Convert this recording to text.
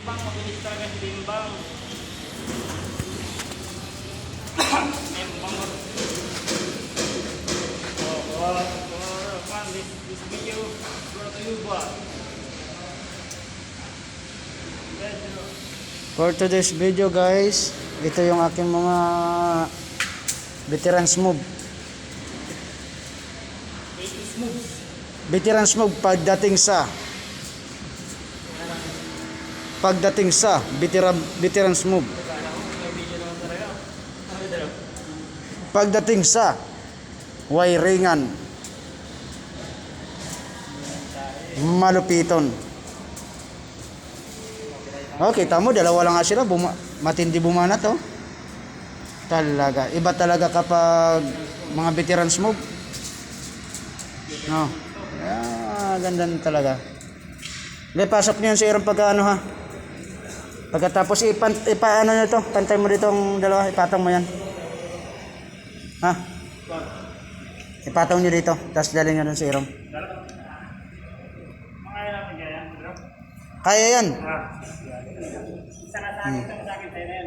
Bimbang, mabilis talaga si Bimbang. Bimbang. Man, this video brought to you by For today's video guys, ito yung aking mga veterans move. Veterans move pagdating sa veterans move. Pagdating sa wiringan, malupiton. Okay, tamo dalawa lang nga sila, matindi bumanat oh. Talaga, iba talaga kapag mga veterans move. No. Ganda talaga. Pasok niyo yan sa irang pagkaano ha. Pagkatapos ipaano nyo to, pantay mo dito ang dalawa, ipatong mo yan. Ha? Ipatong nyo dito, tapos daling nyo dun sa irong. Kaya yan. Isa na sa akin, sa akin, tayo na yan.